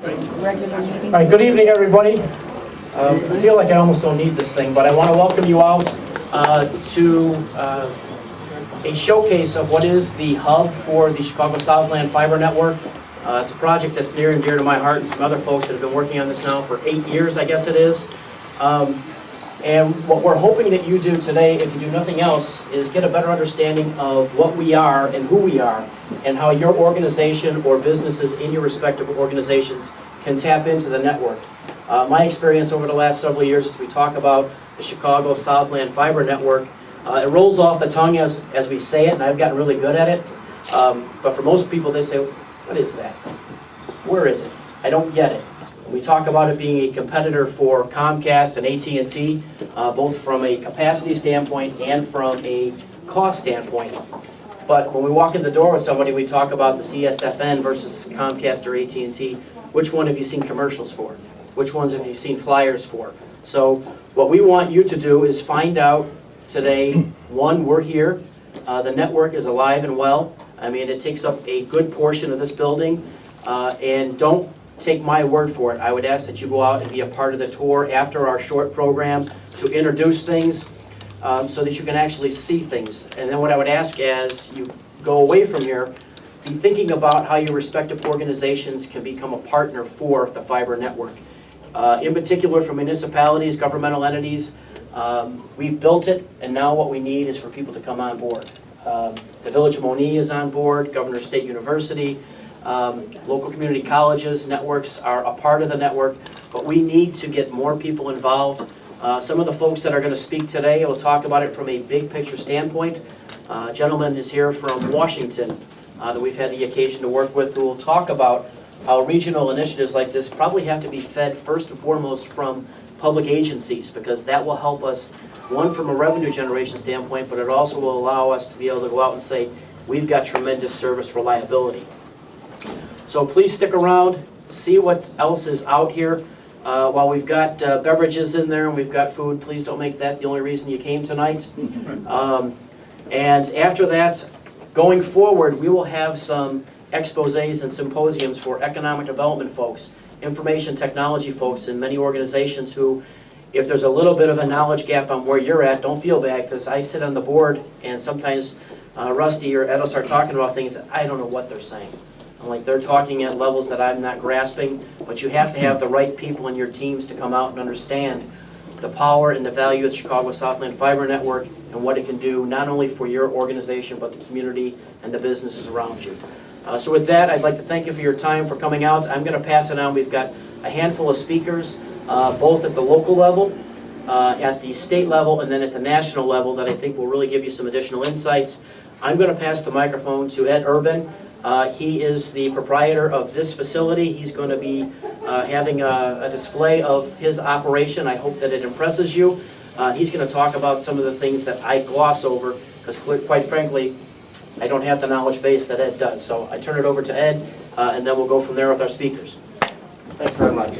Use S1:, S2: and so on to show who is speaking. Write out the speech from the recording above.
S1: All right, good evening, everybody. I feel like I almost don't need this thing, but I want to welcome you out to a showcase of what is the hub for the Chicago Southland Fiber Network. It's a project that's near and dear to my heart and some other folks that have been working on this now for 8 years, I guess it is. And what we're hoping that you do today, if you do nothing else, is get a better understanding of what we are and who we are, and how your organization or businesses in your respective organizations can tap into the network. My experience over the last several years as we talk about the Chicago Southland Fiber Network, it rolls off the tongue as we say it, and I've gotten really good at it. But for most people, they say, what is that? Where is it? I don't get it. We talk about it being a competitor for Comcast and AT&T, both from a capacity standpoint and from a cost standpoint. But when we walk in the door with somebody, we talk about the CSFN versus Comcast or AT&T. Which one have you seen commercials for? Which ones have you seen flyers for? So what we want you to do is find out today, one, we're here. The network is alive and well. I mean, it takes up a good portion of this building, and don't take my word for it. I would ask that you go out and be a part of the tour after our short program to introduce things so that you can actually see things. And then what I would ask as you go away from here, be thinking about how your respective organizations can become a partner for the fiber network. In particular for municipalities, governmental entities, we've built it, and now what we need is for people to come on board. The Village of Monee is on board, Governor State University, local community colleges, networks are a part of the network, but we need to get more people involved. Some of the folks that are going to speak today will talk about it from a big picture standpoint. A gentleman is here from Washington that we've had the occasion to work with, who will talk about how regional initiatives like this probably have to be fed first and foremost from public agencies, because that will help us, one, from a revenue generation standpoint, but it also will allow us to be able to go out and say, we've got tremendous service reliability. So please stick around, see what else is out here. While we've got beverages in there and we've got food, please don't make that the only reason you came tonight. And after that, going forward, we will have some exposés and symposiums for economic development folks, information technology folks in many organizations who, if there's a little bit of a knowledge gap on where you're at, don't feel bad, because I sit on the board and sometimes Rusty or Ed will start talking about things that I don't know what they're saying. I'm like, they're talking at levels that I'm not grasping, but you have to have the right people in your teams to come out and understand the power and the value of the Chicago Southland Fiber Network and what it can do not only for your organization but the community and the businesses around you. So with that, I'd like to thank you for your time, for coming out. I'm going to pass it on. We've got a handful of speakers, both at the local level, at the state level, and then at the national level that I think will really give you some additional insights. I'm going to pass the microphone to Ed Urban. He is the proprietor of this facility. He's going to be having a display of his operation. I hope that it impresses you. He's going to talk about some of the things that I gloss over, because quite frankly, I don't have the knowledge base that Ed does. So I turn it over to Ed, and then we'll go from there with our speakers. Thanks very much.